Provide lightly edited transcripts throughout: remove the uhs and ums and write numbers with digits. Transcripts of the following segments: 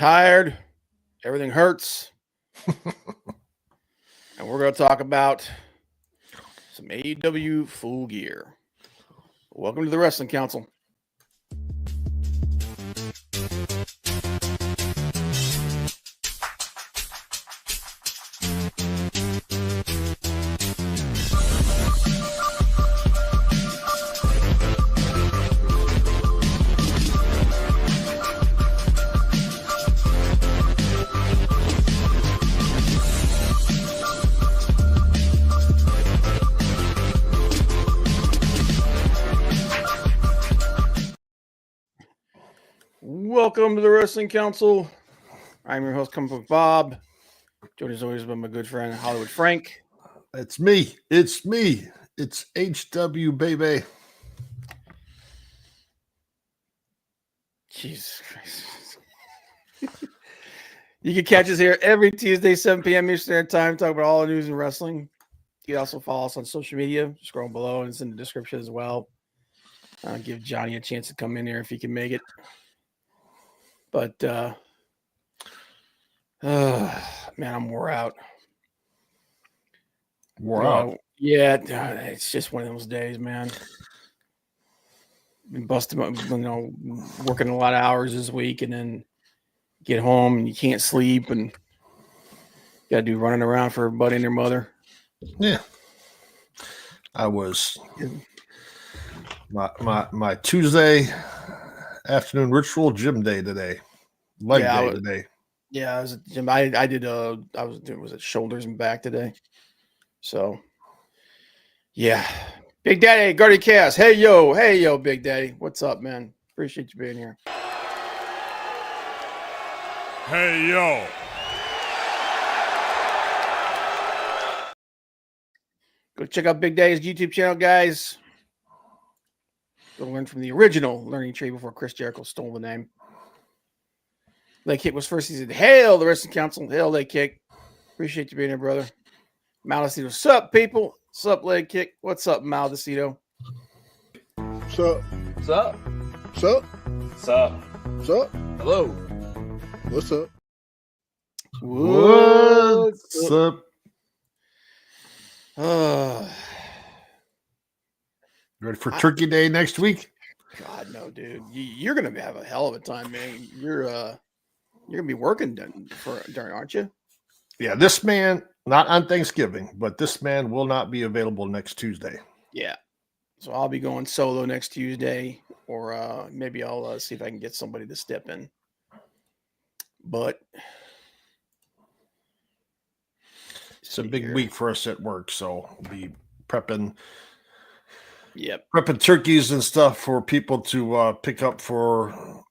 tired. Everything hurts. And we're going to talk about some AEW Full Gear. Welcome to the Wrestling Council. Welcome to the Wrestling Council. I'm your host, Coming Bob. Joined as always by my good friend Hollywood Frank. It's me. It's HW, baby. Jesus Christ. You can catch us here every Tuesday, 7 p.m. Eastern Standard Time, talk about all the news in wrestling. You can also follow us on social media, scroll below, and it's in the description as well. Give Johnny a chance to come in here if he can make it. But, man, I'm wore out. Wore out? Yeah, it's just one of those days, man. Been busting, working a lot of hours this week, and then get home and you can't sleep, and got to do running around for everybody and their mother. Yeah. I was my Tuesday afternoon ritual gym day today. Leg day today. Yeah, I was at the gym. I did was it shoulders and back today. So yeah. Big Daddy, Guardy Chaos. Hey yo, Big Daddy. What's up, man? Appreciate you being here. Hey yo. Go check out Big Daddy's YouTube channel, guys. Go learn from the original learning tree before Chris Jericho stole the name. Leg Kick was first. He said, "Hail the Wrestling Council. Hail Leg Kick. Appreciate you being here, brother." Maldacito. What's up, people? What's up, Leg Kick? What's up, Maldacito? What's up? What's up? What's up? What's up? What's up? Hello. What's up? What's up? Ready for Turkey Day next week? God, no, dude. You're gonna have a hell of a time, man. You're gonna be working during, aren't you? Yeah, this man, not on Thanksgiving, but this man will not be available next Tuesday. Yeah. So I'll be going solo next Tuesday, or maybe I'll see if I can get somebody to step in. But it's a big week for us at work, so we'll be prepping. Yep. Prepping turkeys and stuff for people to pick up for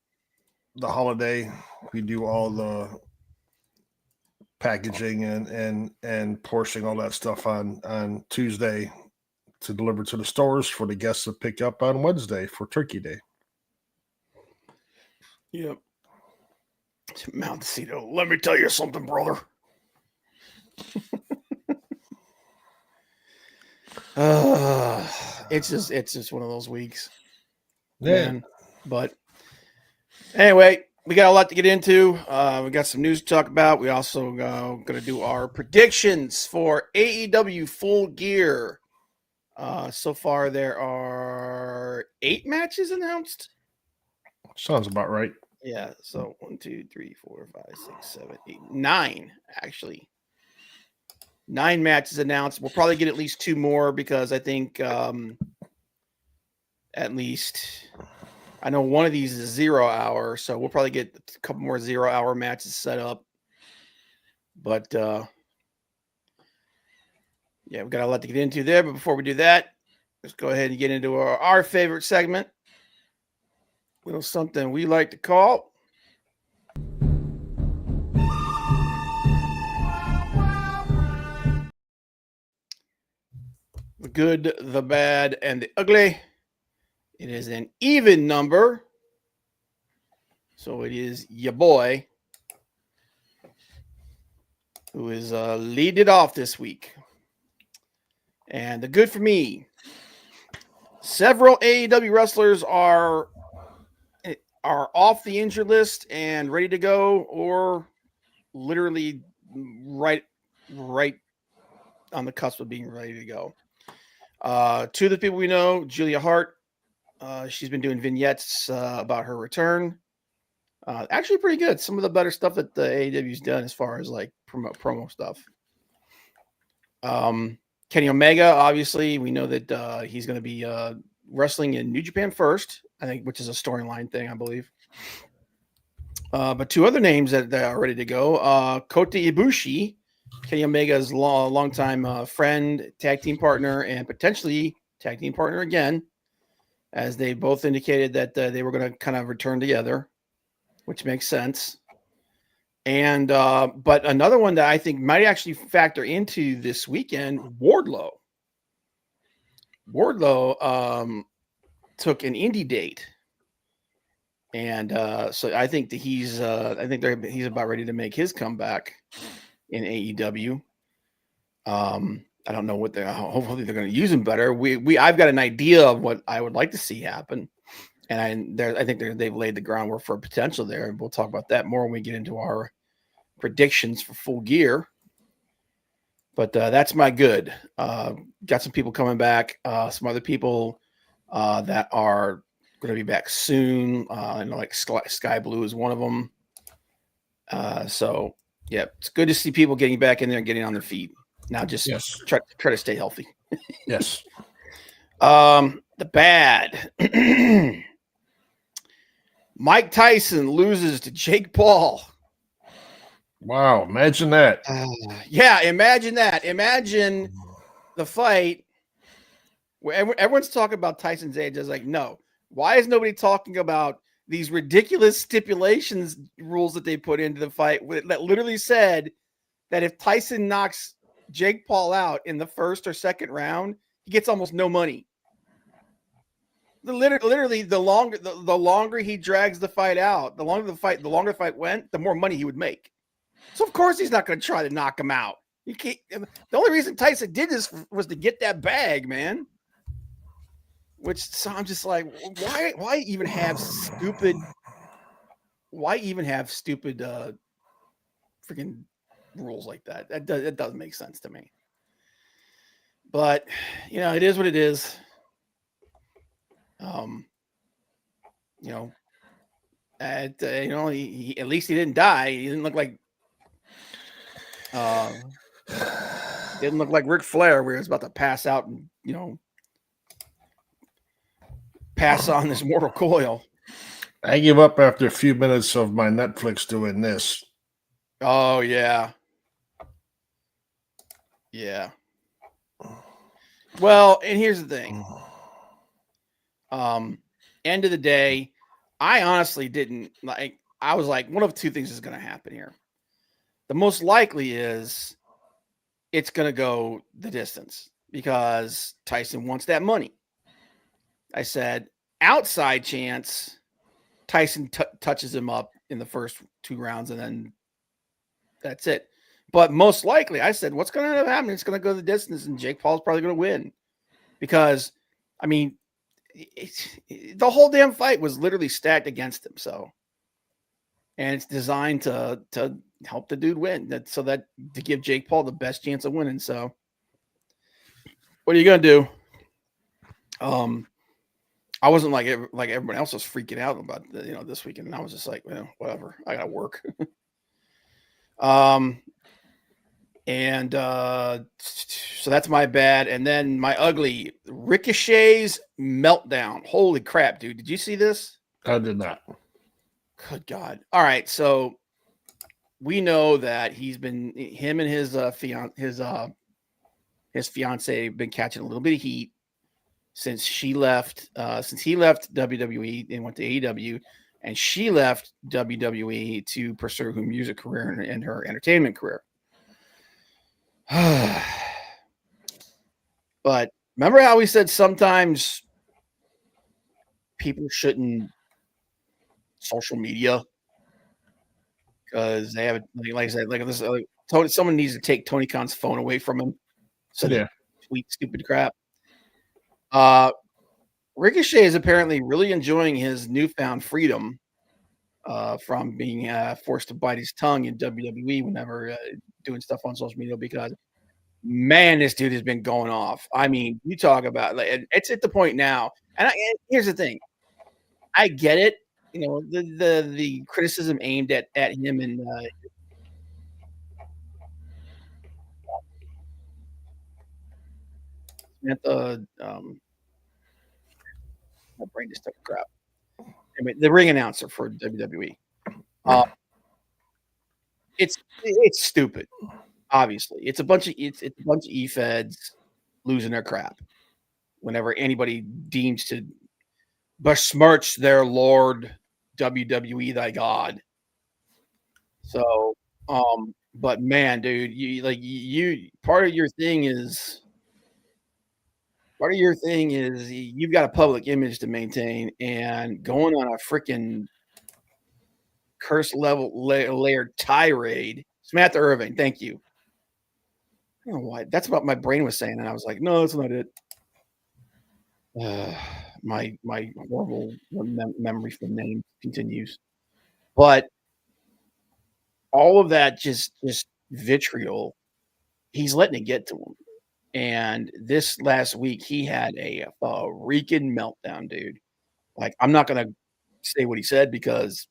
the holiday. We do all the packaging and portioning all that stuff on Tuesday to deliver to the stores for the guests to pick up on Wednesday for Turkey Day. Yep. Maldacito, let me tell you something, brother. It's just one of those weeks. Yeah. Man. But anyway, we got a lot to get into. We got some news to talk about. We also going to do our predictions for AEW Full Gear. So far, there are 8 matches announced. Sounds about right. Yeah. So 1, 2, 3, 4, 5, 6, 7, 8, 9, actually. 9 matches announced. We'll probably get at least 2 more because I think at least I know one of these is 0 hour, so we'll probably get a couple more 0 hour matches set up. But yeah, we've got a lot to get into there. But before we do that, let's go ahead and get into our favorite segment. A little something we like to call the good, the bad, and the ugly. It is an even number. So it is your boy who is lead it off this week. And the good for me, several AEW wrestlers are are off the injured list and ready to go, or literally right on the cusp of being ready to go. Two of the people we know, Julia Hart, she's been doing vignettes about her return. Actually pretty good. Some of the better stuff that the AEW's done as far as like promo stuff. Kenny Omega, obviously, we know that he's going to be wrestling in New Japan first, I think, which is a storyline thing, I believe. But two other names that are ready to go. Kota Ibushi, Kenny Omega's longtime friend, tag team partner, and potentially tag team partner again, as they both indicated that they were going to kind of return together, which makes sense. And but another one that I think might actually factor into this weekend, Wardlow. Wardlow took an indie date, and so I think that he's about ready to make his comeback in AEW. I don't know what hopefully they're going to use him better. I've got an idea of what I would like to see happen, and I think they've laid the groundwork for potential there. And we'll talk about that more when we get into our predictions for Full Gear. But that's my good. Got some people coming back. Some other people that are going to be back soon. I know like Sky Blue is one of them. So yeah, it's good to see people getting back in there and getting on their feet. Now just try to stay healthy. Yes. The bad. Mike Tyson loses to Jake Paul. Wow, imagine that. Yeah, imagine that. Imagine the fight where everyone's talking about Tyson's age. I was like, no. Why is nobody talking about these ridiculous stipulations rules that they put into the fight that literally said that if Tyson knocks Jake Paul out in the first or second round, he gets almost no money. Literally, the longer he drags the fight out, the longer the fight went, the more money he would make. So of course he's not going to try to knock him out. You can't. The only reason Tyson did this was to get that bag, man. So I'm just like, why even have stupid? Why even have stupid freaking rules like that? That doesn't make sense to me. But it is what it is. He at least he didn't die. He didn't look like Ric Flair, where he was about to pass out and pass on this mortal coil. I give up after a few minutes of my Netflix doing this. Oh yeah. Yeah. Well, and here's the thing. End of the day, I honestly didn't like. I was like, one of two things is going to happen here. The most likely is it's going to go the distance because Tyson wants that money. I said, outside chance, Tyson touches him up in the first 2 rounds, and then that's it. But most likely, I said, what's going to happen? It's going to go the distance, and Jake Paul's probably going to win because, I mean, the whole damn fight was literally stacked against him. So, and it's designed to help the dude win, to give Jake Paul the best chance of winning. So, what are you gonna do? I wasn't like everyone else was freaking out about this weekend, and I was just like, whatever. I gotta work. And so that's my bad. And then my ugly, Ricochet's meltdown. Holy crap, dude. Did you see this? I did not. Good God. All right. So we know that him and his fiance been catching a little bit of heat since he left WWE and went to AEW, and she left WWE to pursue her music career and her entertainment career. But remember how we said sometimes people shouldn't social media because they have, like I said, like this. Someone needs to take Tony Khan's phone away from him so they tweet stupid crap. Ricochet is apparently really enjoying his newfound freedom from being forced to bite his tongue in WWE whenever doing stuff on social media because, man, this dude has been going off. I mean, you talk about it's at the point now. And here's the thing, I get it. You know, the criticism aimed at him and my brain just took a crap. Anyway, the ring announcer for WWE. It's stupid. Obviously, it's a bunch of e-feds losing their crap whenever anybody deems to besmirch their Lord WWE, thy God. So, but man, dude, you part of your thing is you've got a public image to maintain, and going on a freaking curse level layered tirade. Samantha Irving, thank you. I don't know why. That's what my brain was saying, and I was like, no, that's not it. My horrible memory for names continues, but all of that just vitriol. He's letting it get to him, and this last week he had a freaking meltdown, dude. Like, I'm not gonna say what he said because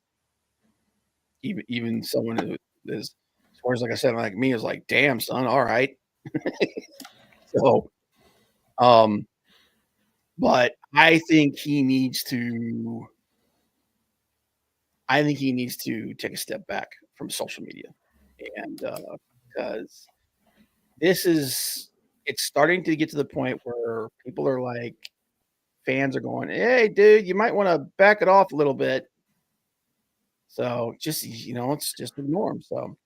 even someone who is, as far as like I said, like me, is like, damn, son, all right. So, but I think he needs to take a step back from social media, and because it's starting to get to the point where people are like, fans are going, hey, dude, you might want to back it off a little bit. So just, it's just ignore him. So,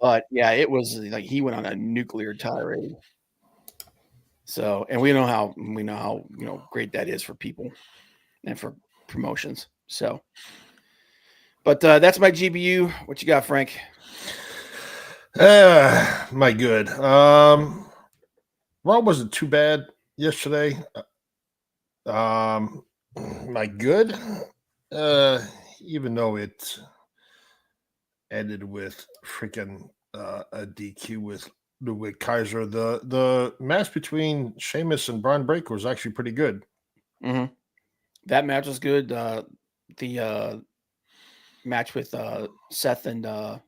but yeah, it was like he went on a nuclear tirade. So, and we know how great that is for people and for promotions. So, but that's my GBU. What you got, Frank? My good. Raw wasn't too bad yesterday. My good. Even though it ended with freaking a DQ with Ludwig Kaiser, the match between Sheamus and Braun Breaker was actually pretty good. Mm-hmm. That match was good. The match with Seth and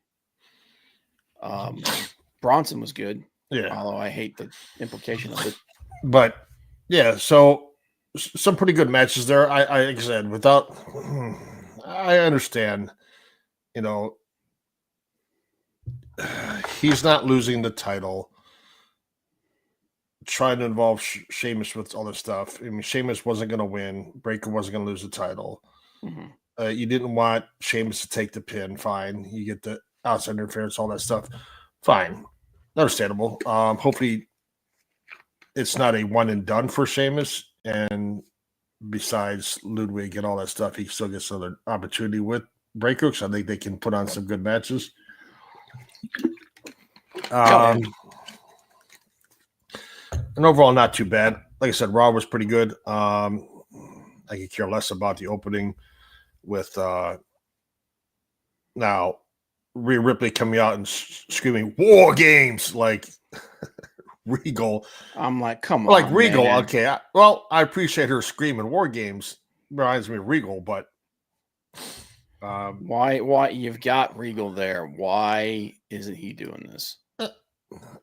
Bronson was good. Yeah, although I hate the implication of it. But yeah, so some pretty good matches there. I like I said, without, I understand, he's not losing the title. Trying to involve Sheamus with all this stuff. I mean, Sheamus wasn't going to win. Breaker wasn't going to lose the title. Mm-hmm. You didn't want Sheamus to take the pin. Fine. You get the outside interference, all that stuff. Fine. Understandable. Hopefully it's not a one and done for Sheamus. And besides Ludwig and all that stuff, he still gets another opportunity with Breaker. So I think they can put on some good matches. And overall, not too bad. Like I said, Raw was pretty good. I could care less about the opening with now Rhea Ripley coming out and screaming "War Games" like Regal. I'm like, come on, like Regal. Man. Okay, I appreciate her screaming "War Games." Reminds me of Regal, but why you've got Regal there? Why isn't he doing this?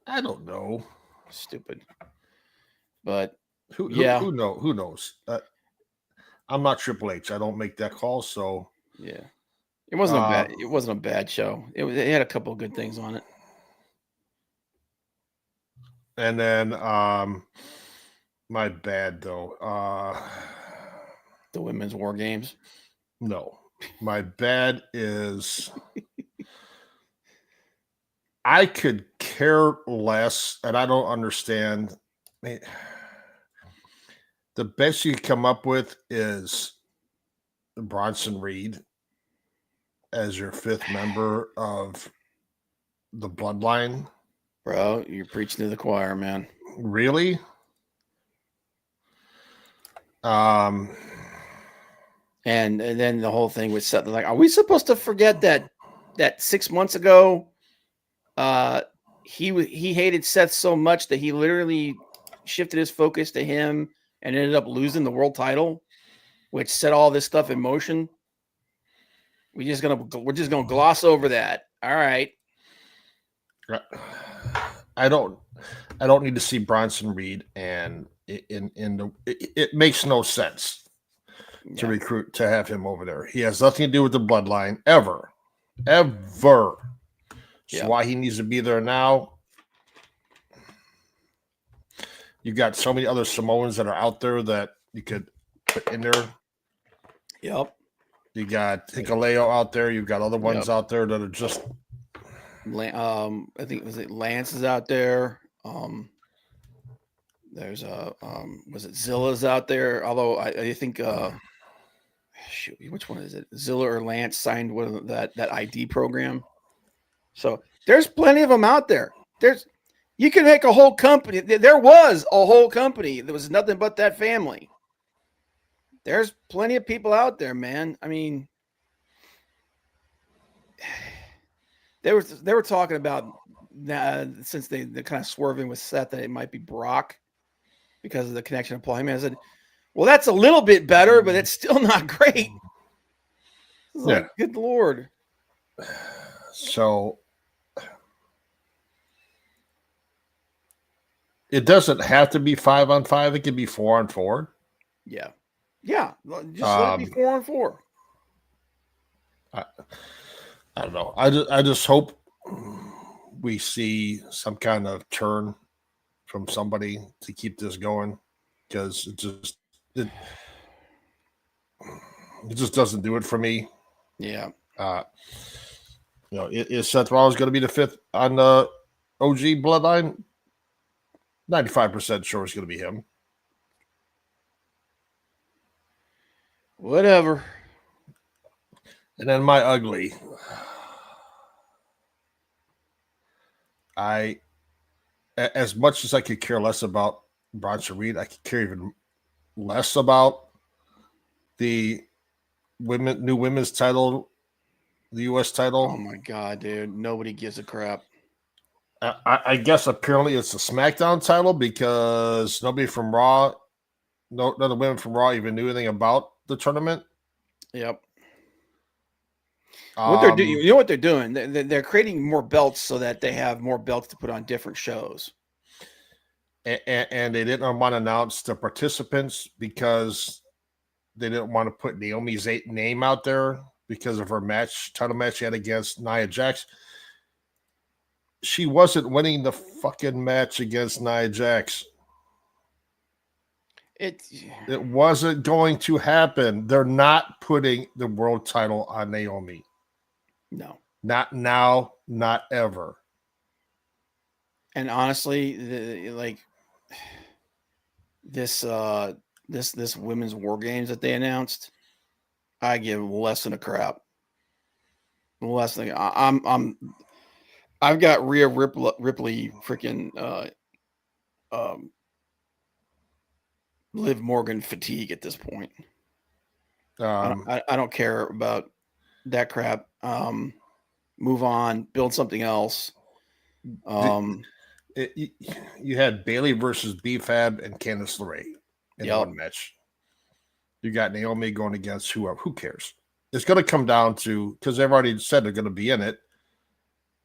I don't know. Stupid. But who knows? I'm not Triple H. I don't make that call, so yeah, it wasn't a bad show. It had a couple of good things on it. And then my bad though. The women's War Games. No, my bad is I could care less, and I don't understand. The best you come up with is Bronson Reed as your fifth member of the Bloodline. Bro, you're preaching to the choir, man. Really? And then the whole thing with Seth, like, are we supposed to forget that 6 months ago, he hated Seth so much that he literally shifted his focus to him and ended up losing the world title, which set all this stuff in motion. We're just gonna gloss over that. All right. I don't need to see Bronson Reed, and it makes no sense to recruit to have him over there. He has nothing to do with the bloodline ever. So why he needs to be there now? You got so many other Samoans that are out there that you could put in there. Yep. You got Hikuleo out there. You've got other ones out there that are just. I think Lance is out there. There's was it Zilla's out there? Although I think shoot, which one is it? Zilla or Lance signed with that ID program. So there's plenty of them out there. You can make a whole company. There was a whole company. There was nothing but that family. There's plenty of people out there, man. I mean, they were talking about since they're kind of swerving with Seth that it might be Brock because of the connection of Paul Heyman. I said, well, that's a little bit better, but it's still not great. Like, good Lord. So it doesn't have to be 5-on-5. It can be 4-on-4. Yeah. Yeah. Just let it be 4-on-4. I don't know. I just hope we see some kind of turn from somebody to keep this going, because it just doesn't do it for me. Yeah. Is Seth Rollins going to be the 5th on the OG bloodline? 95% sure it's going to be him. Whatever. And then my ugly. As much as I could care less about Bronson Reed, I could care even less about the new women's title, the U.S. title. Oh my God, dude! Nobody gives a crap. I guess apparently it's a SmackDown title because nobody from Raw, none of the women from Raw even knew anything about the tournament. Yep. What they're doing, you know what they're doing? They're creating more belts so that they have more belts to put on different shows. And they didn't want to announce the participants because they didn't want to put Naomi's name out there because of her title match she had against Nia Jax. She wasn't winning the fucking match against Nia Jax. It wasn't going to happen. They're not putting the world title on Naomi. No. Not now, not ever. And honestly, this women's war games that they announced, I give less than a crap. Less than I've got Rhea Ripley freaking Liv Morgan fatigue at this point. I don't care about that crap. Move on, build something else. You had Bayley versus B-Fab and Candice LeRae in one match. You got Naomi going against whoever. Who cares? It's going to come down to, because they've already said they're going to be in it.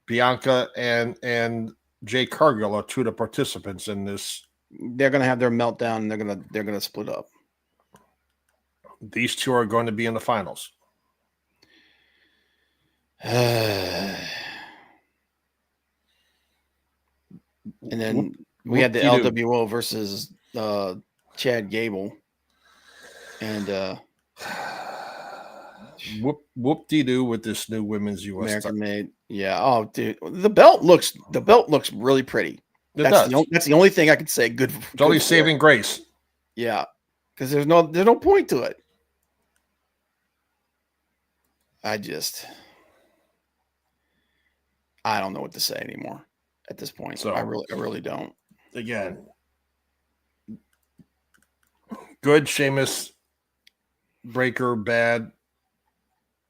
Bianca and Jay Cargill are two of the participants in this. They're going to have their meltdown. And they're going to split up. These two are going to be in the finals. And then we had the LWO versus Chad Gable. And whoop-de-doo with this new women's U.S. American made. Yeah. Oh, dude, the belt looks really pretty. That's the only thing I could say. Good. It's only saving grace. Yeah, because there's no point to it. I don't know what to say anymore at this point. So I really don't. Again, good Sheamus Breaker, bad.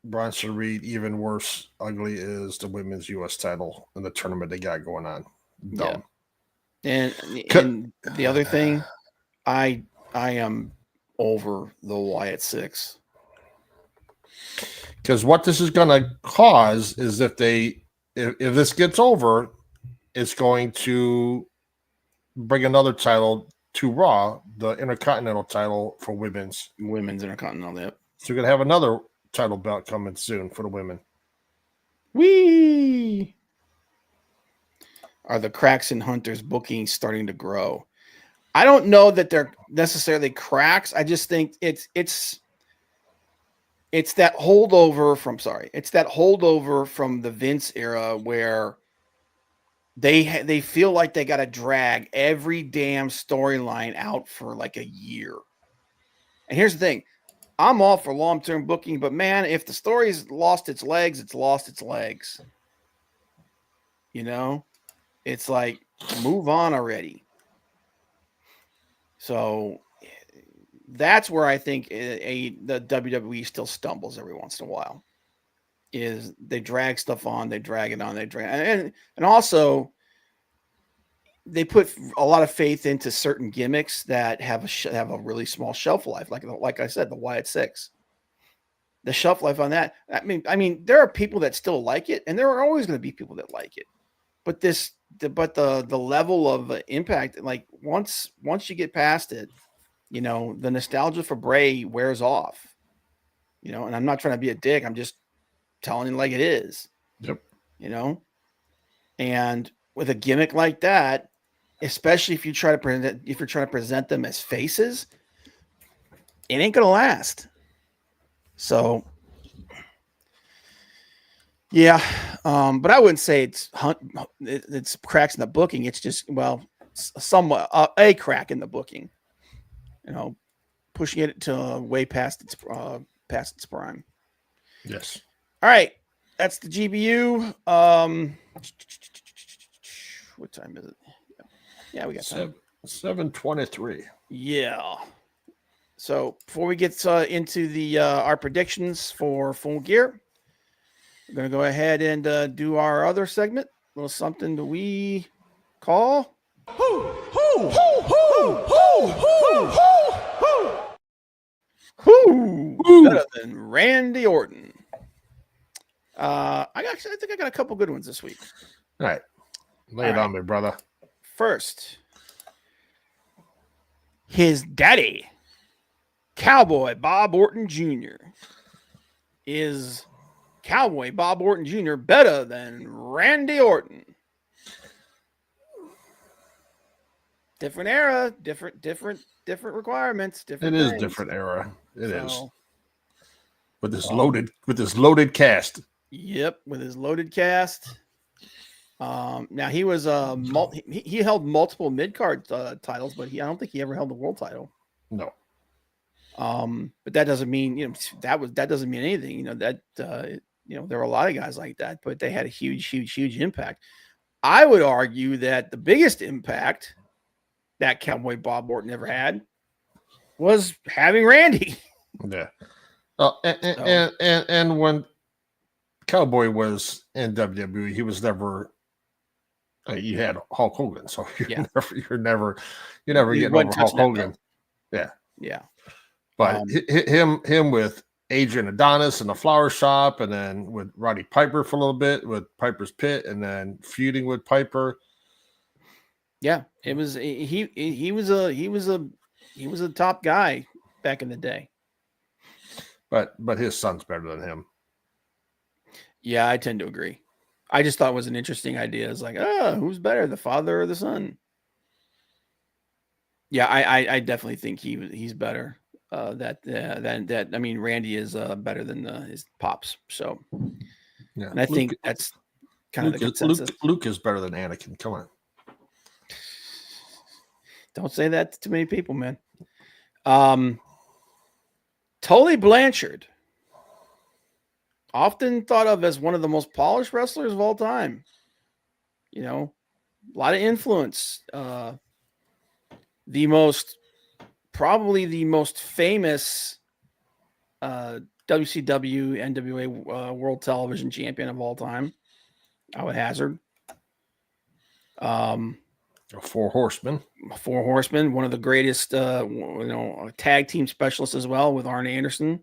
Bronson Reed, even worse, ugly is the women's U.S. title in the tournament they got going on. Dumb. Yeah. And the other thing, I am over the Wyatt Six. Because what this is going to cause is if this gets over, it's going to bring another title to Raw, the Intercontinental title for women's Intercontinental. Yep. So you're going to have another title belt coming soon for the women. Whee! Are the cracks in Hunter's booking starting to grow? I don't know that they're necessarily cracks. I just think it's that holdover from the Vince era where they feel like they got to drag every damn storyline out for like a year. And here's the thing. I'm all for long-term booking, but man, if the story's lost its legs, it's lost its legs. You know? It's like, move on already. So that's where I think the WWE still stumbles every once in a while. Is they drag stuff on, and also they put a lot of faith into certain gimmicks that have a really small shelf life, like I said, the Wyatt Six. The shelf life on that. I mean, there are people that still like it, and there are always going to be people that like it. But the level of impact, like once you get past it, you know, the nostalgia for Bray wears off. You know, and I'm not trying to be a dick. I'm just telling you like it is. Yep. You know, and with a gimmick like that, especially if you're trying to present them as faces, it ain't gonna last. So, yeah, but I wouldn't say it's cracks in the booking. It's just somewhat a crack in the booking. You know, pushing it to way past its prime. Yes. All right, that's the GBU. What time is it? Yeah, we got time. 7:23. Yeah. So before we get into the our predictions for Full Gear, we're gonna go ahead and do our other segment, a little something that we call Who better than Randy Orton. I think I got a couple good ones this week. All right. Lay it on me, brother. First, his daddy, Cowboy Bob Orton Jr. Is Cowboy Bob Orton Jr. better than Randy Orton? Different era, different requirements, different. It is things. different era. It is. So, With this loaded cast. Yep, with his loaded cast. Now he was he held multiple mid card titles, but I don't think he ever held the world title. No. But that doesn't mean that doesn't mean anything. You know that there were a lot of guys like that, but they had a huge impact. I would argue that the biggest impact that Cowboy Bob Orton ever had was having Randy. Yeah. And when Cowboy was in WWE, he was never. You had Hulk Hogan, so you're never getting over Hulk Hogan. Yeah. But him with Adrian Adonis in the flower shop, and then with Roddy Piper for a little bit with Piper's Pit, and then feuding with Piper. Yeah, it was he was a top guy back in the day. But his son's better than him. Yeah, I tend to agree. I just thought it was an interesting idea. It's like, who's better, the father or the son? Yeah, I definitely think he's better. I mean, Randy is better than his pops. So, yeah, and I think that's kind of the consensus. Luke is better than Anakin. Come on. Don't say that to too many people, man. Tully Blanchard, often thought of as one of the most polished wrestlers of all time. You know, a lot of influence. Probably the most famous WCW, NWA World Television Champion of all time. I would hazard. Four Horsemen. Four Horsemen, one of the greatest, tag team specialists as well with Arn Anderson.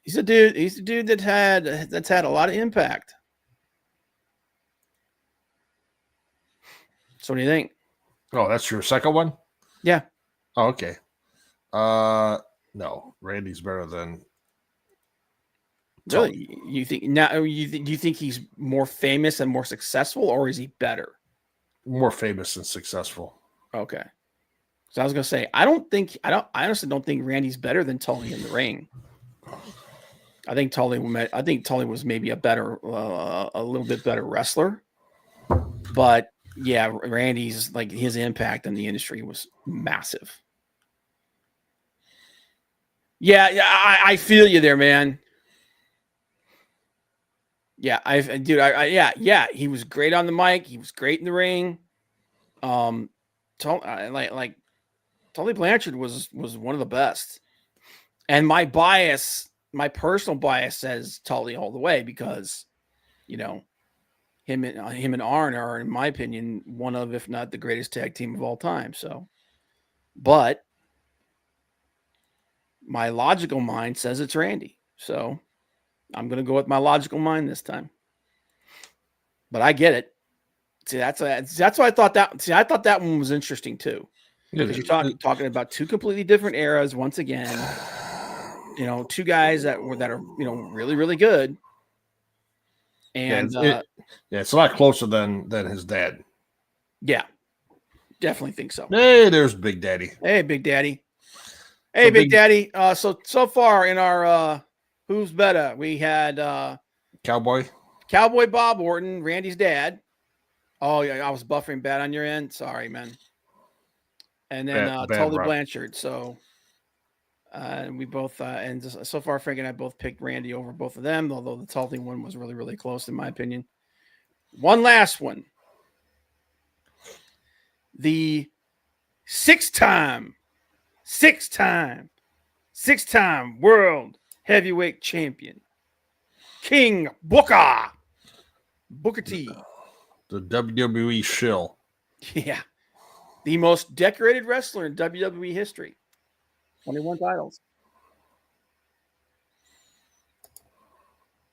He's a dude that's had a lot of impact. So what do you think? Oh, that's your second one? Yeah. Oh, okay. No, Randy's better than. Really? You think now? Do you think he's more famous and more successful, or is he better? More famous and successful. Okay. So I was gonna say, I honestly don't think Randy's better than Tully in the ring. I think Tully was maybe a little bit better wrestler, but yeah, Randy's like his impact in the industry was massive. Yeah, I feel you there, man. Yeah, he was great on the mic. He was great in the ring. Tully Blanchard was one of the best. And my personal bias says Tully all the way because, him and Arn are, in my opinion, one of, if not the greatest tag team of all time. So, but my logical mind says it's Randy. So I'm going to go with my logical mind this time. But I get it. See, that's why I thought that. See, I thought that one was interesting too, because you're talking about two completely different eras. Once again, two guys that are really really good. And it's a lot closer than his dad. Yeah, definitely think so. Hey, there's Big Daddy. Hey, Big Daddy. Hey, Big Daddy. So far in our who's better, we had Cowboy Bob Orton, Randy's dad. Oh yeah, I was buffering bad on your end. Sorry, man. And then Tully Blanchard. So we both and so far Frank and I both picked Randy over both of them, although the Tully one was really, really close in my opinion. One last one. The six-time world heavyweight champion, King Booker T. The WWE shill. Yeah. The most decorated wrestler in WWE history. 21 titles.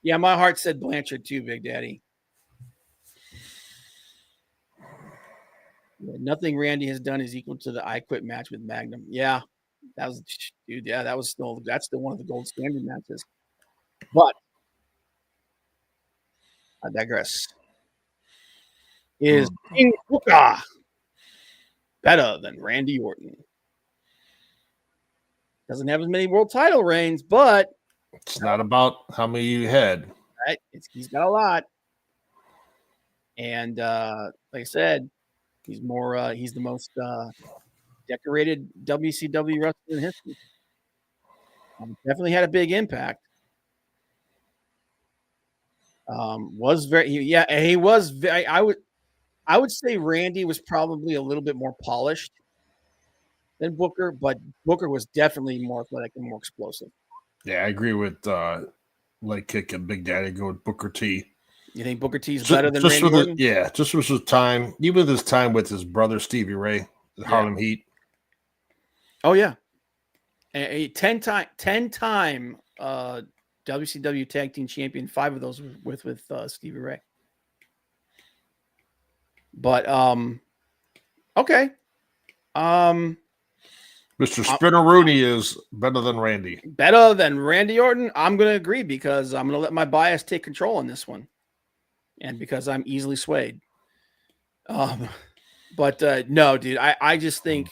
Yeah, my heart said Blanchard too, Big Daddy. Yeah, nothing Randy has done is equal to the I Quit match with Magnum. Yeah, that's still one of the gold standard matches. But I digress. Is King Booker better than Randy Orton? Doesn't have as many world title reigns, but it's not about how many you had. Right? He's got a lot. And like I said, he's the most decorated WCW wrestler in history. Definitely had a big impact. He was very. I would say Randy was probably a little bit more polished than Booker, but Booker was definitely more athletic and more explosive. Yeah, I agree with Leg Kick and Big Daddy. Go with Booker T. You think Booker T is better than Randy Orton? Just with his time, even his time with his brother Stevie Ray, the Harlem Heat. Oh yeah, a 10-time WCW Tag Team Champion. 5 of those with Stevie Ray. But okay. Mr. Spinneroonie is better than Randy. Better than Randy Orton? I'm going to agree because I'm going to let my bias take control on this one. And because I'm easily swayed. But no, dude, I just think,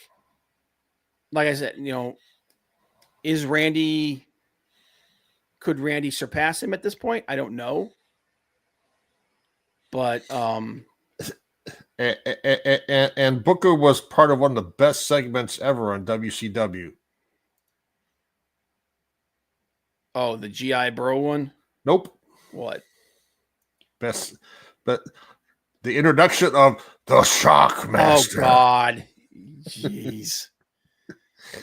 like I said, could Randy surpass him at this point? I don't know. But and Booker was part of one of the best segments ever on WCW. Oh, the G.I. Bro one? Nope. What? But the introduction of the Shockmaster. Oh God. Jeez.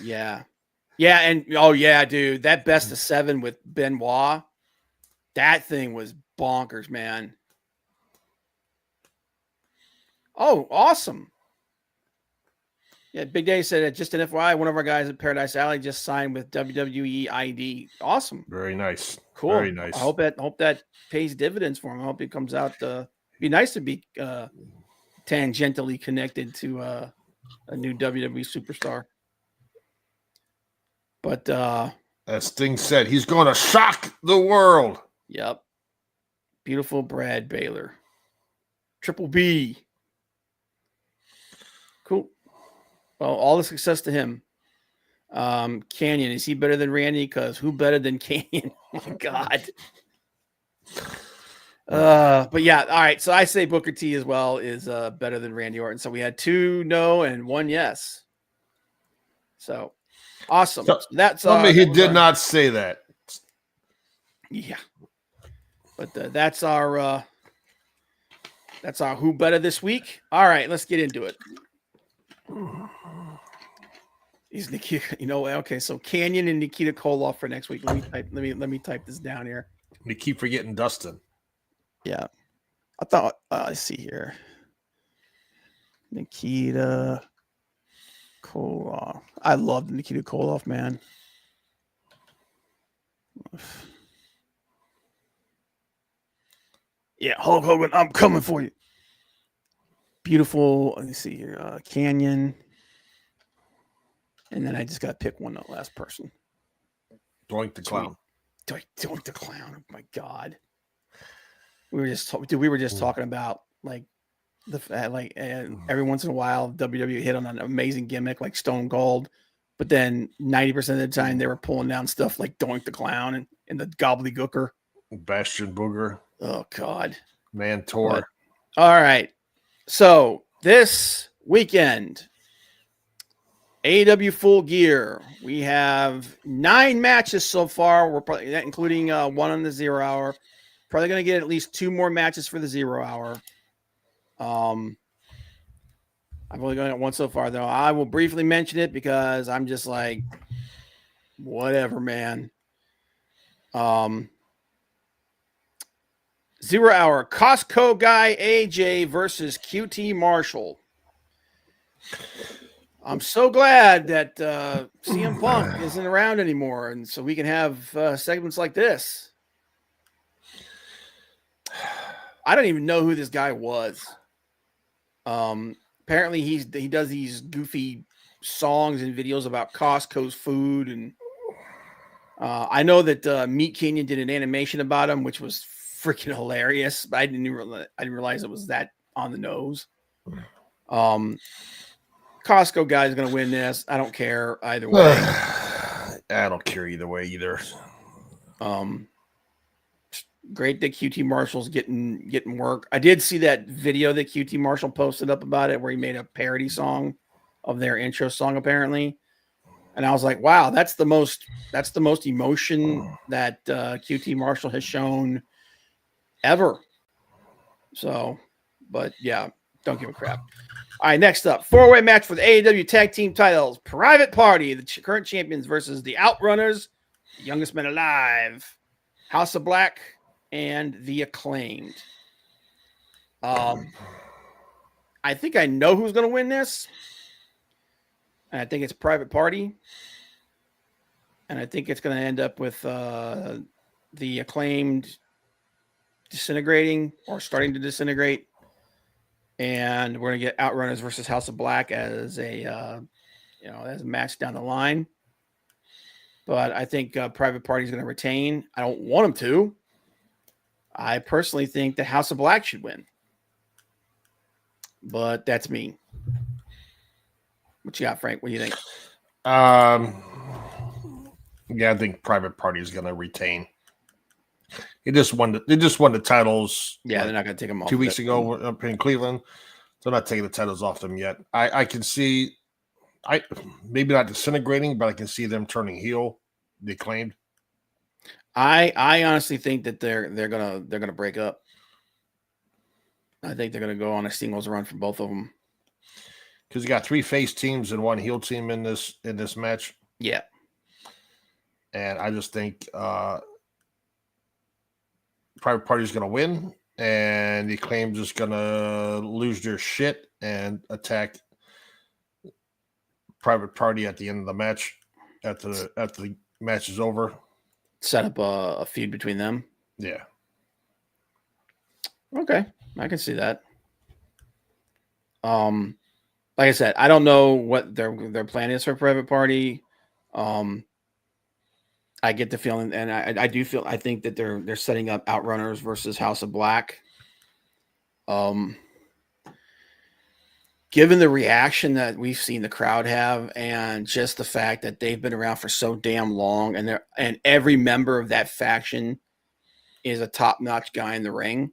Yeah. Yeah, and oh yeah, dude, that best of 7 with Benoit, that thing was bonkers, man. Oh, awesome. Yeah, Big Day said that just an FYI, one of our guys at Paradise Alley just signed with WWE ID. Awesome. Very nice. Cool. Very nice. I hope that pays dividends for him. I hope it comes out. Be nice to be tangentially connected to a new WWE superstar. But as Sting said, he's going to shock the world. Yep. Beautiful Brad Baylor. Triple B. Cool. Well, all the success to him. Canyon, is he better than Randy? Because who better than Canyon? Oh my God. But yeah, all right. So I say Booker T as well is better than Randy Orton. So we had 2 no and 1 yes. So awesome. So that's tell me he did not say that. Yeah. But that's our who better this week. All right, let's get into it. He's Nikita, okay. So Canyon and Nikita Koloff for next week. Let me type this down here. We keep forgetting Dustin. Yeah. I thought I see here. Nikita Koloff. I love Nikita Koloff, man. Yeah, Hulk Hogan, I'm coming for you. Beautiful. Let me see here. Canyon. And then I just got to pick one last person. Doink the Clown. Doink the Clown. Oh my God. We were just talking about like every once in a while WWE hit on an amazing gimmick like Stone Cold, but then 90% of the time they were pulling down stuff like Doink the Clown and the Gobbledygooker. Bastion Booger. Oh God. Mantor. All right. So this weekend, AEW Full Gear. We have 9 matches so far. We're probably including one on the 0 hour. Probably going to get at least 2 more matches for the 0 hour. I've only got one so far, though. I will briefly mention it because I'm just like, whatever, man. 0 hour Costco guy AJ versus QT Marshall. I'm so glad that CM Punk isn't around anymore, and so we can have segments like this. I don't even know who this guy was. Apparently, he does these goofy songs and videos about Costco's food, and I know that Meat Canyon did an animation about him, which was freaking hilarious. But I didn't realize it was that on the nose. Costco guy is going to win this. I don't care either way. I don't care either way either. Great that QT Marshall's getting work. I did see that video that QT Marshall posted up about it where he made a parody song of their intro song apparently. And I was like, wow, that's the most emotion that QT Marshall has shown ever. So, but yeah, don't give a crap. All right, next up, 4-way match for the AEW Tag Team titles. Private Party, the current champions versus the Outrunners, the youngest men alive, House of Black, and the Acclaimed. I think I know who's going to win this. And I think it's Private Party. And I think it's going to end up with the Acclaimed disintegrating or starting to disintegrate. And we're going to get Outrunners versus House of Black as a match down the line. But I think Private Party is going to retain. I don't want them to. I personally think the House of Black should win. But that's me. What you got, Frank? What do you think? Yeah, I think Private Party is going to retain. They just won the titles. Yeah, they're not going to take them off 2 weeks ago up in Cleveland. They're not taking the titles off them yet. I can see, maybe not disintegrating, but I can see them turning heel. The Acclaimed. I honestly think that they're gonna break up. I think they're gonna go on a singles run for both of them. Because you got 3 face teams and 1 heel team in this match. Yeah. and I just think Private Party is going to win, and the Acclaim's just going to lose their shit and attack Private Party at the end of the match after the match is over. Set up a feud between them. Yeah. Okay, I can see that. Like I said, I don't know what their plan is for Private Party. I get the feeling, and I think that they're setting up Outrunners versus House of Black. Given the reaction that we've seen the crowd have, and just the fact that they've been around for so damn long, and every member of that faction is a top-notch guy in the ring.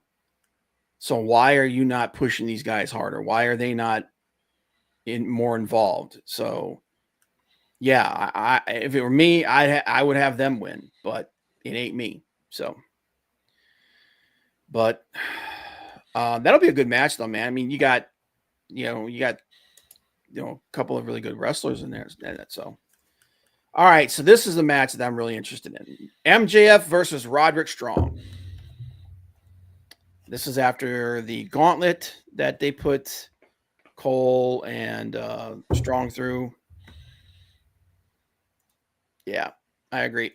So why are you not pushing these guys harder? Why are they not more involved? So, yeah, I if it were me, I would have them win, but it ain't me. So, but that'll be a good match, though, man. I mean, you got a couple of really good wrestlers in there. So, all right. So this is the match that I'm really interested in: MJF versus Roderick Strong. This is after the gauntlet that they put Cole and Strong through. Yeah, I agree.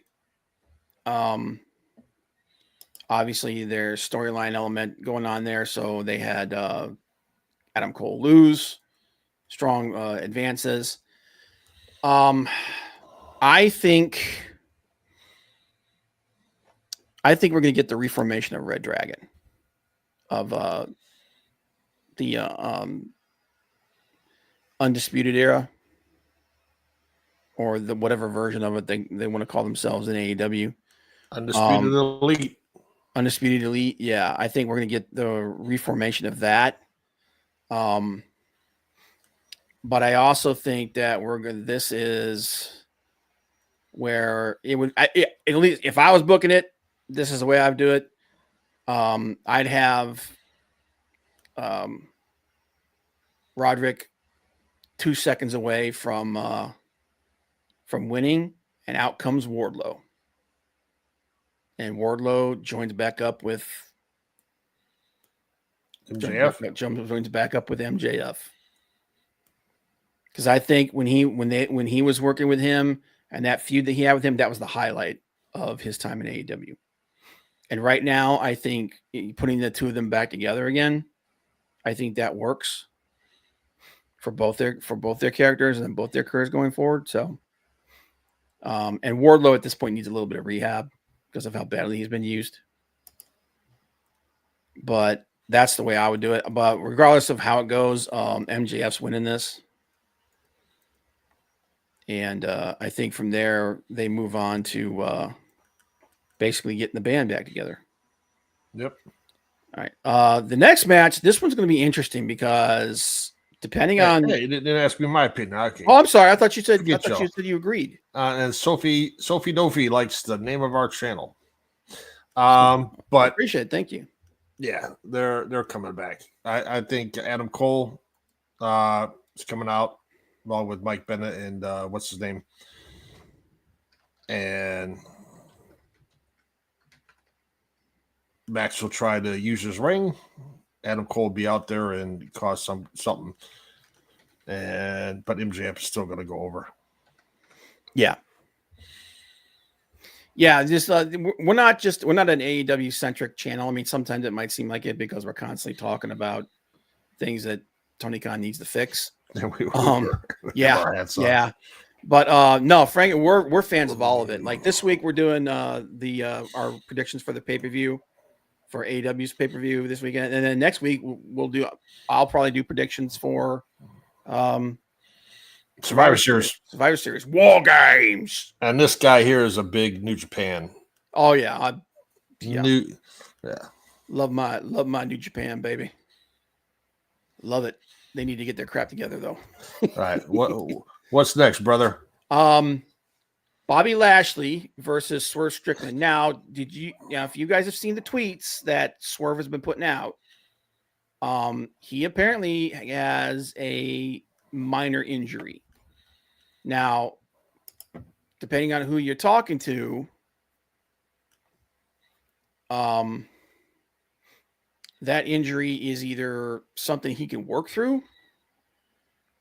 Obviously, there's storyline element going on there. So they had Adam Cole lose, Strong advances. I think we're going to get the reformation of Red Dragon, of the Undisputed Era, or the whatever version of it they want to call themselves in AEW. Undisputed Elite. Undisputed Elite. Yeah, I think we're going to get the reformation of that. But I also think that this is where it would, at least if I was booking it, this is the way I'd do it. I'd have Roderick 2 seconds away from winning, and out comes Wardlow. And Wardlow joins back up with MJF. Joins back up with MJF. Because I think when he was working with him, and that feud that he had with him, that was the highlight of his time in AEW. And right now, I think putting the two of them back together again, I think that works for both their characters and both their careers going forward. So, and Wardlow at this point needs a little bit of rehab because of how badly he's been used. But that's the way I would do it. But regardless of how it goes, MJF's winning this. And I think from there, they move on to basically getting the band back together. Yep. All right. The next match, this one's going to be interesting because depending on. Hey, you didn't ask me my opinion. Okay. Oh, I'm sorry. I thought you said you agreed. And Sophie Dofi likes the name of our channel. But I appreciate it. Thank you. Yeah, they're coming back. I think Adam Cole is coming out along with Mike Bennett and what's his name, and Max will try to use his ring. Adam Cole will be out there and cause something, but MJF is still going to go over. Yeah. Yeah, just we're not an AEW centric channel. I mean, sometimes it might seem like it because we're constantly talking about things that Tony Khan needs to fix. Yeah. But no, Frank, we're fans of all of it. Like this week, we're doing our predictions for the pay-per-view for AEW's pay-per-view this weekend, and then next week I'll probably do predictions for Survivor Series, War Games. And this guy here is a big New Japan. Oh yeah, yeah. Love my New Japan, baby. Love it. They need to get their crap together though. All right. What's next, brother? Bobby Lashley versus Swerve Strickland. Now, if you guys have seen the tweets that Swerve has been putting out, he apparently has a minor injury. Now, depending on who you're talking to, that injury is either something he can work through,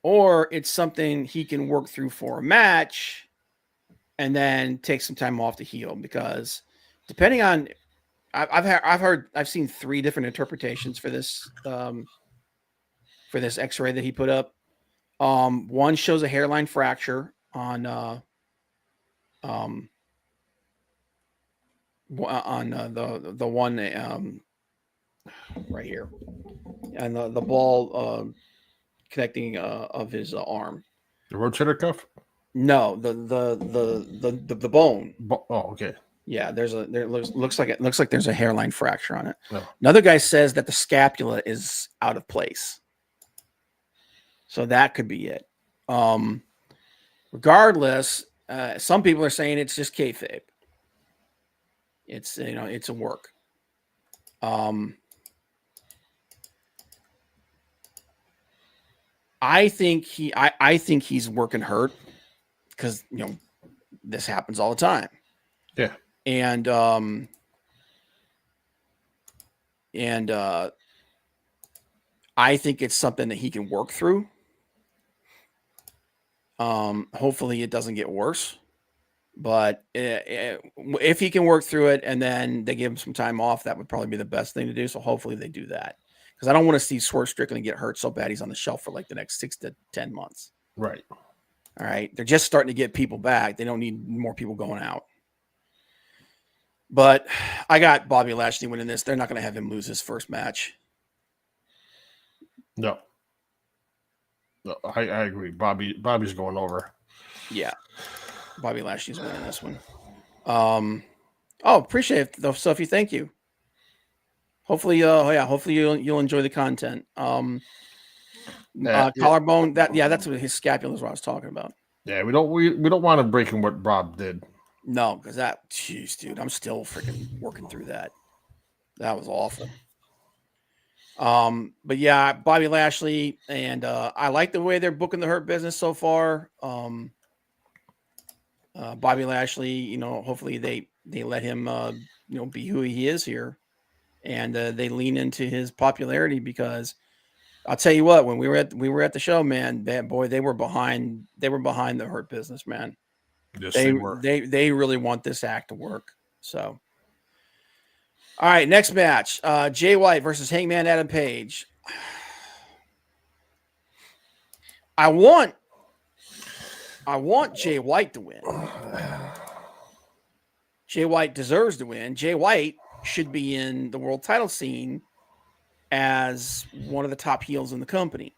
or it's something he can work through for a match and then take some time off to heal. Because depending on, I've seen 3 different interpretations for this X-ray that he put up. One shows a hairline fracture on the one right here, and the ball connecting of his arm. The rotator cuff? No, the bone. Oh, okay. Yeah, there looks like there's a hairline fracture on it. No. Another guy says that the scapula is out of place, so that could be it. Regardless, some people are saying it's just kayfabe. It's it's a work. I think he's working hurt because this happens all the time. Yeah. And I think it's something that he can work through. Hopefully it doesn't get worse, but if he can work through it and then they give him some time off, that would probably be the best thing to do. So hopefully they do that, because I don't want to see Swerve Strickland get hurt so bad he's on the shelf for like the next 6 to 10 months. Right. All right. They're just starting to get people back. They don't need more people going out. But I got Bobby Lashley winning this. They're not going to have him lose his first match. No, I agree. Bobby's going over. Yeah. Bobby Lashley's winning this one. Appreciate it though, Sophie. Thank you. Hopefully you'll enjoy the content. Collarbone, that's what his scapula is what I was talking about. Yeah, we don't want him breaking what Rob did. No, because jeez, dude, I'm still freaking working through that. That was awful. But yeah, Bobby Lashley, and I like the way they're booking the Hurt Business so far. Bobby Lashley, hopefully they let him be who he is here, and they lean into his popularity, because I'll tell you what, when we were at the show, man, they were behind the Hurt Business, man. Yes, they were. They really want this act to work. So, all right, next match: Jay White versus Hangman Adam Page. I want Jay White to win. Jay White deserves to win. Jay White should be in the world title scene as one of the top heels in the company.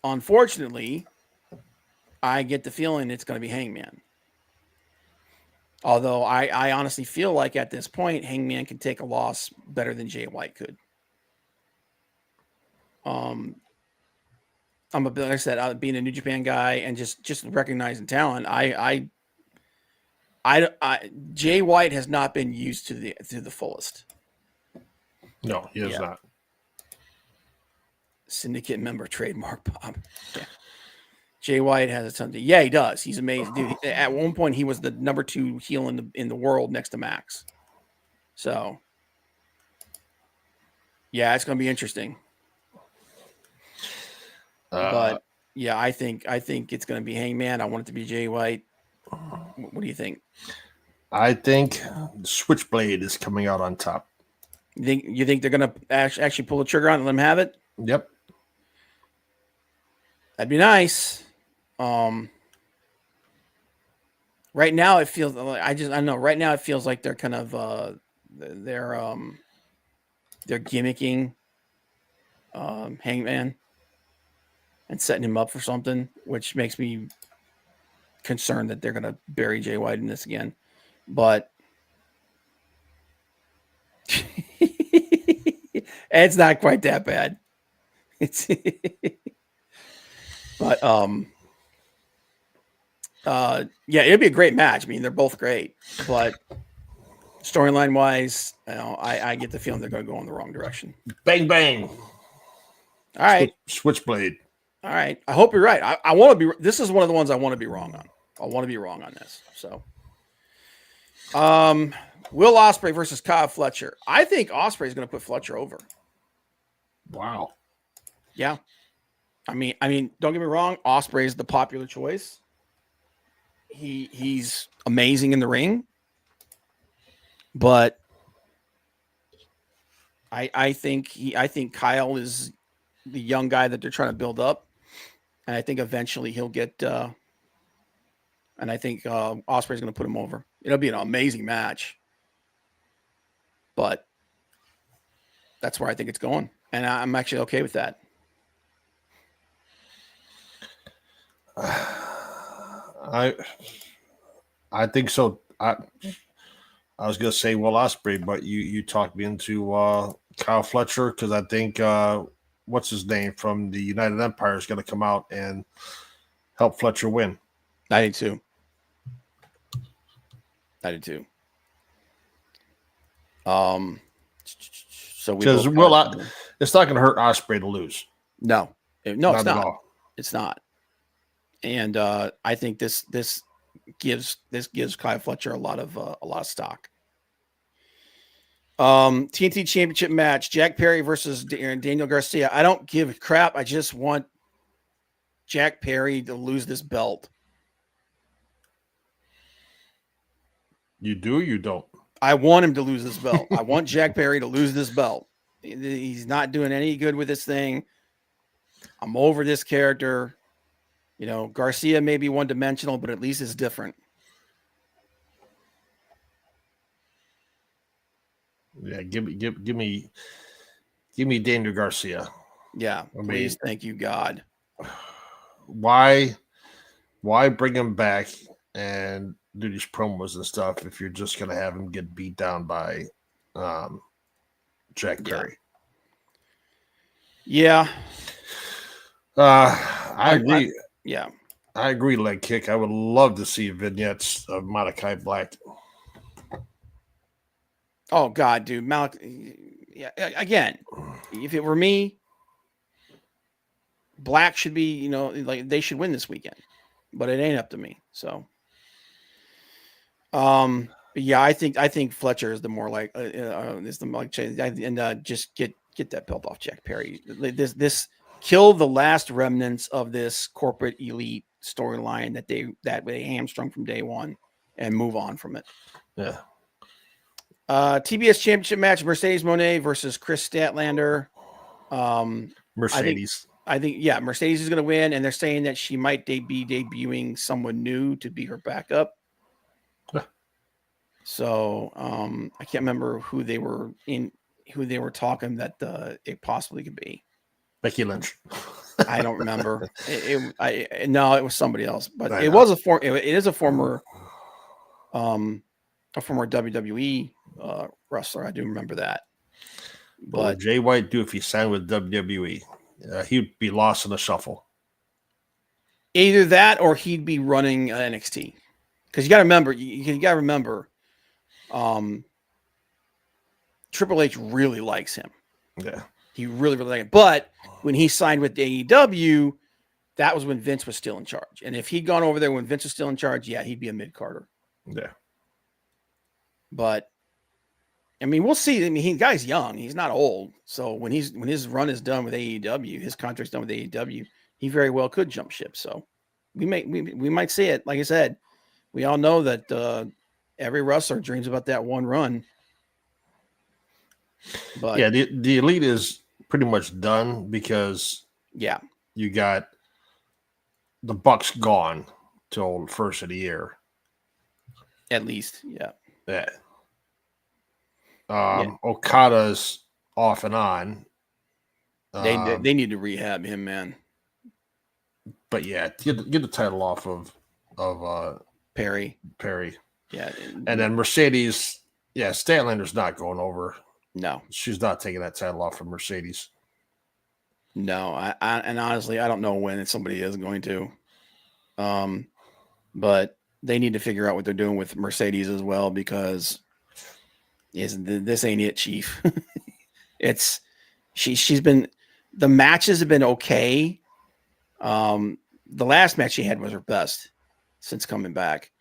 Unfortunately, I get the feeling it's going to be Hangman. Although I honestly feel like at this point, Hangman can take a loss better than Jay White could. Like I said, being a New Japan guy and just recognizing talent, Jay White has not been used to the fullest. No, he has not. Syndicate member trademark, Bob. Yeah. Jay White has a ton to. Yeah, he does. He's amazing, dude. At one point, he was the number 2 heel in the world next to Max. So, yeah, it's going to be interesting. But yeah, I think it's going to be Hangman. I want it to be Jay White. What do you think? I think Switchblade is coming out on top. You think they're going to actually pull the trigger on it and let him have it? Yep. That'd be nice. Right now it feels like I don't know. Right now it feels like they're kind of they're gimmicking Hangman and setting him up for something, which makes me concerned that they're gonna bury Jay White in this again. But it's not quite that bad. It's but yeah, it'd be a great match. I mean, they're both great, but storyline wise, I get the feeling they're going to go in the wrong direction. Bang bang. All right, Switchblade. All right. I hope you're right. I want to be. This is one of the ones I want to be wrong on. I want to be wrong on this. So, Will Ospreay versus Kyle Fletcher. I think Ospreay is going to put Fletcher over. Wow. Yeah. I mean, don't get me wrong. Ospreay is the popular choice. He's amazing in the ring, but I think Kyle is the young guy that they're trying to build up, and I think eventually he'll get. And I think Ospreay's going to put him over. It'll be an amazing match, but that's where I think it's going, and I'm actually okay with that. I think so. I was gonna say Will Ospreay, but you talked me into Kyle Fletcher because I think what's his name from the United Empire is gonna come out and help Fletcher win. I do too. So Because it's not gonna hurt Ospreay to lose. No, it's At not. all. It's not. And I think this gives Kyle Fletcher a lot of stock. TNT Championship match: Jack Perry versus Daniel Garcia. I don't give a crap. I just want Jack Perry to lose this belt. You do, or you don't. I want him to lose this belt. I want Jack Perry to lose this belt. He's not doing any good with this thing. I'm over this character. You know, Garcia may be one-dimensional, but at least it's different. Yeah, give me Daniel Garcia. Yeah, please, thank you, God. Why bring him back and do these promos and stuff if you're just gonna have him get beat down by Jack Perry? Yeah. I agree. I agree, leg kick. I would love to see vignettes of Malachi Black. Oh God, dude, yeah, again, if it were me, Black should be, like they should win this weekend, but it ain't up to me. So, yeah, I think Fletcher is the more like is the like and just get that belt off Jack Perry. This kill the last remnants of this corporate elite storyline that they hamstrung from day one and move on from it. Yeah. TBS Championship match: Mercedes Moné versus Chris Statlander. Mercedes. I think Mercedes is going to win, and they're saying that she might be debuting someone new to be her backup. So I can't remember who they were talking that it possibly could be. Becky Lynch. I don't remember. It was somebody else, but it is a former WWE wrestler. I do remember that. But what would Jay White do if he signed with WWE? He'd be lost in the shuffle. Either that, or he'd be running NXT. Because you got to remember, Triple H really likes him. Yeah, he really likes him. But when he signed with AEW, that was when Vince was still in charge. And if he'd gone over there when Vince was still in charge, he'd be a mid-carder. Yeah. But I mean, we'll see. I mean, the guy's young; he's not old. So when his run is done with AEW, his contract's done with AEW, he very well could jump ship. So we might see it. Like I said, we all know that every wrestler dreams about that one run. But yeah, the elite is pretty much done because you got the Bucks gone till the first of the year, at least. Yeah. Okada's off and on. They need to rehab him, man. But yeah, get the title off of Perry. Yeah, and then Mercedes. Yeah, Statlander's not going over. No, she's not taking that title off from Mercedes. No, and honestly, I don't know when somebody is going to. But they need to figure out what they're doing with Mercedes as well, because this ain't it, Chief. She's been, the matches have been okay. The last match she had was her best since coming back.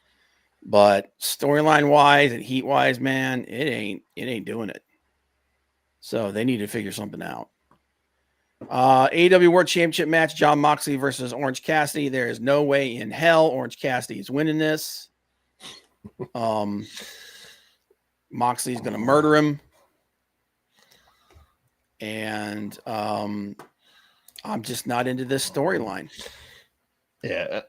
But storyline wise and heat wise, man, it ain't doing it. So they need to figure something out. AEW World Championship match: Jon Moxley versus Orange Cassidy. There is no way in hell Orange Cassidy is winning this. Moxley's gonna murder him, and I'm just not into this storyline. Yeah,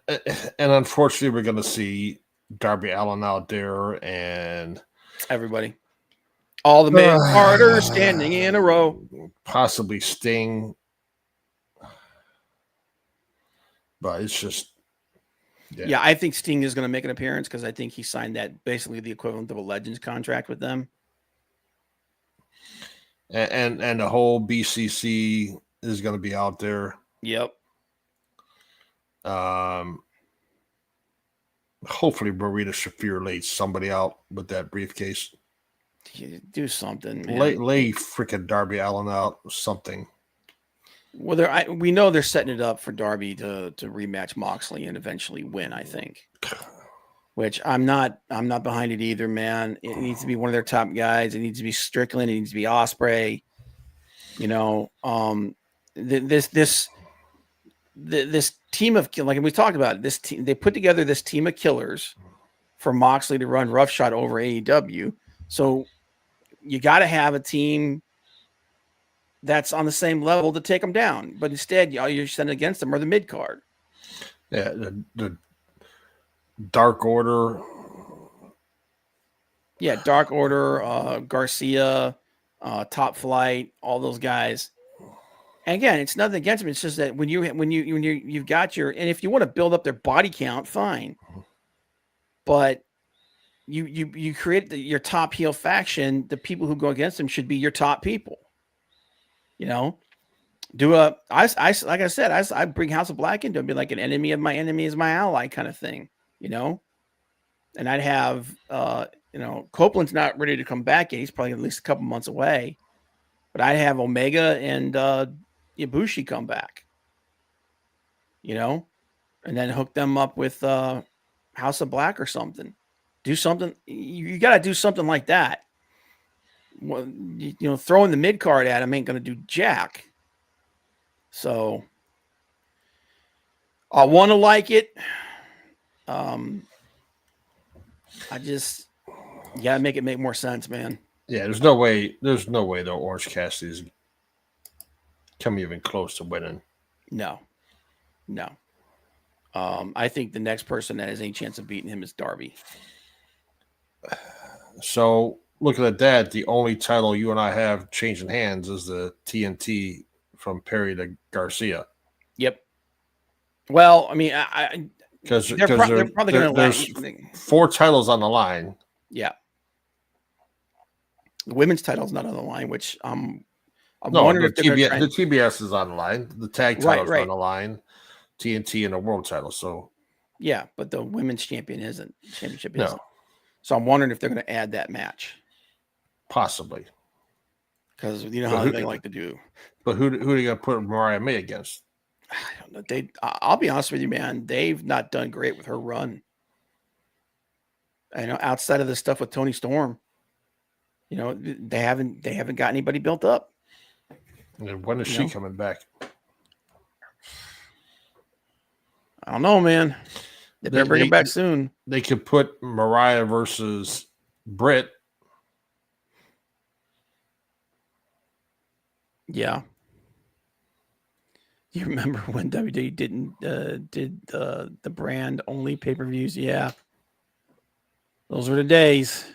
and unfortunately, we're going to see Darby Allin out there and Everybody, all the mid carders standing in a row. possibly Sting, but it's just Yeah, I think Sting is going to make an appearance because I think he signed that basically the equivalent of a Legends contract with them. And the whole BCC is going to be out there. Yep. Hopefully Marita Shafir lays somebody out with that briefcase. Do something, man. Lay freaking Darby Allin out, something. Well, we know they're setting it up for Darby to rematch Moxley and eventually win, I think. Which I'm not behind it either, man. It needs to be one of their top guys. It needs to be Strickland. It needs to be Ospreay. You know, this team of, like we talked about, this team, they put together this team of killers for Moxley to run roughshod over AEW. So you got to have a team that's on the same level to take them down. But instead, you're sending against them or the mid card. Yeah, the Dark Order. Yeah, Dark Order, Garcia, Top Flight, all those guys. And again, it's nothing against them. It's just that when you've got your, and if you want to build up their body count, fine. But you create your top heel faction. The people who go against them should be your top people. You know, like I said, I bring House of Black into it, be like an enemy of my enemy is my ally kind of thing. You know, and I'd have Copeland's not ready to come back yet. He's probably at least a couple months away. But I'd have Omega and Ibushi come back, and then hook them up with House of Black or something. Do something. You got to do something like that. Well, throwing the mid card at him ain't going to do jack. So I want to like it. I just gotta make it make more sense, man. Yeah, there's no way though Orange Cassidy's come even close to winning. No. I think the next person that has any chance of beating him is Darby. So looking at that, the only title you and I have changing hands is the TNT from Perry to Garcia. Yep. Well, I mean, because they're probably going to there's 4 titles on the line. Yeah. The women's title's not on the line, which I'm wondering if the TBS is on the line. The tag title's on the line. TNT and the world title. So yeah, but the women's championship isn't. No. So I'm wondering if they're going to add that match. Possibly. Because you know how they like to do. But who are they going to put Mariah May against? I don't know. I'll be honest with you, man. They've not done great with her run. Outside of the stuff with Tony Storm, they haven't got anybody built up. And when is she coming back? I don't know, man. They better bring her back soon. They could put Mariah versus Britt. Yeah. You remember when WWE did the brand only pay-per-views? Yeah. Those were the days.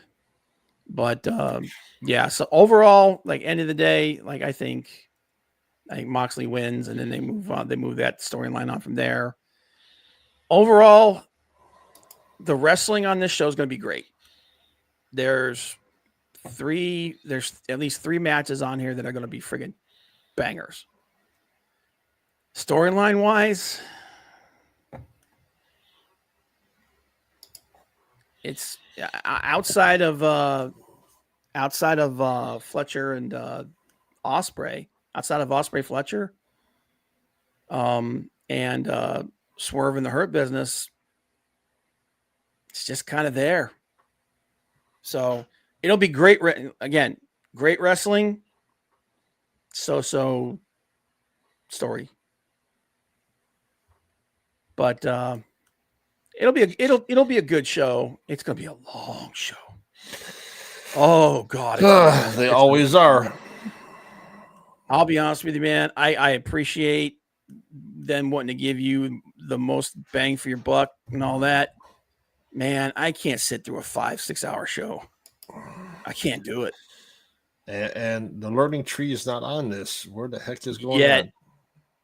But yeah, so overall, like end of the day, like I think Moxley wins and then they move on. They move that storyline on from there. Overall, the wrestling on this show is going to be great. There's at least 3 matches on here that are going to be friggin' bangers. Storyline wise, it's outside of Fletcher and Osprey, outside of Osprey Fletcher, and Swerve in the Hurt Business, it's just kind of there. So it'll be great. Again, great wrestling. So story. But it'll be a good show. It's gonna be a long show. Oh God, They always are. I'll be honest with you, man. I appreciate them wanting to give you the most bang for your buck and all that. Man, I can't sit through a 5-6 hour show. I can't do it. And the learning tree is not on this. Where the heck is going Yet.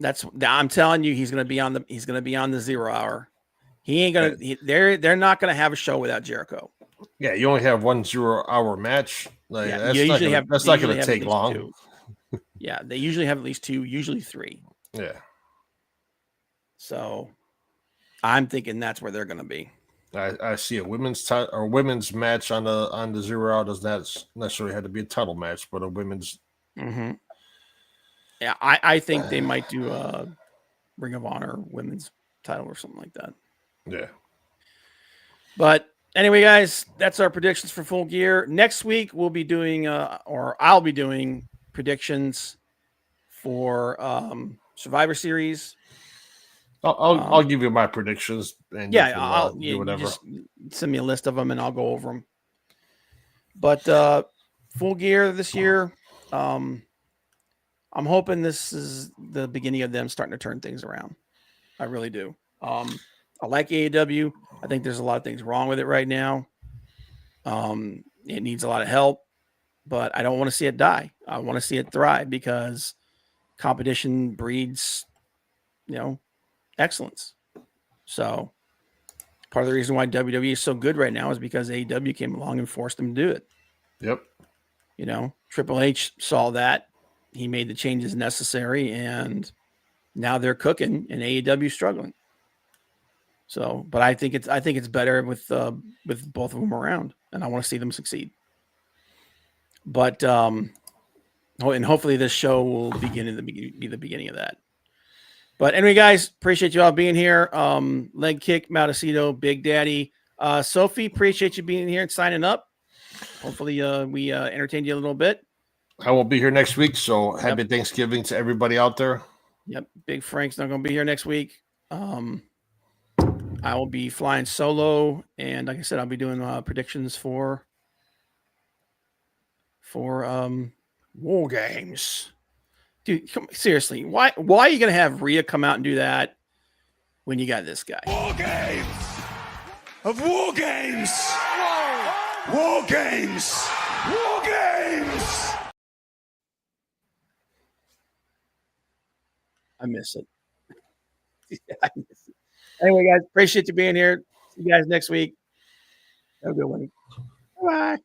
on? I'm telling you, he's gonna be on the 0 hour. He ain't gonna. They're not gonna have a show without Jericho. Yeah, you only have 1 0-hour match. Like Yeah, that's not going to take long. 2. Yeah, they usually have at least 2, usually 3. Yeah. So I'm thinking that's where they're going to be. I see a women's match on the 0 hour. Does not necessarily have to be a title match, but a women's. Mm-hmm. Yeah, I think they might do a Ring of Honor women's title or something like that. Yeah. But anyway, guys, that's our predictions for Full Gear. Next week we'll be doing, or I'll be doing predictions for Survivor Series. I'll give you my predictions. And I'll do whatever. You just send me a list of them and I'll go over them. But Full Gear this year, I'm hoping this is the beginning of them starting to turn things around. I really do. I like AEW. I think there's a lot of things wrong with it right now. It needs a lot of help, but I don't want to see it die. I want to see it thrive because competition breeds, excellence. So part of the reason why WWE is so good right now is because AEW came along and forced them to do it. Yep. Triple H saw that. He made the changes necessary, and now they're cooking, and AEW struggling. So, but I think it's better with both of them around, and I want to see them succeed. But and hopefully this show will be the beginning of that. But anyway, guys, appreciate you all being here. Leg Kick, Maldacito, Big Daddy, Sophie, appreciate you being here and signing up. Hopefully, we entertained you a little bit. I won't be here next week, so happy Thanksgiving to everybody out there. Yep, Big Frank's not going to be here next week. I will be flying solo, and like I said, I'll be doing predictions for War Games. Dude, seriously, why are you going to have Rhea come out and do that when you got this guy? War Games! Of War Games! War Games! War Games! I miss it. I miss it. Anyway, guys, appreciate you being here. See you guys next week. Have a good one. Bye.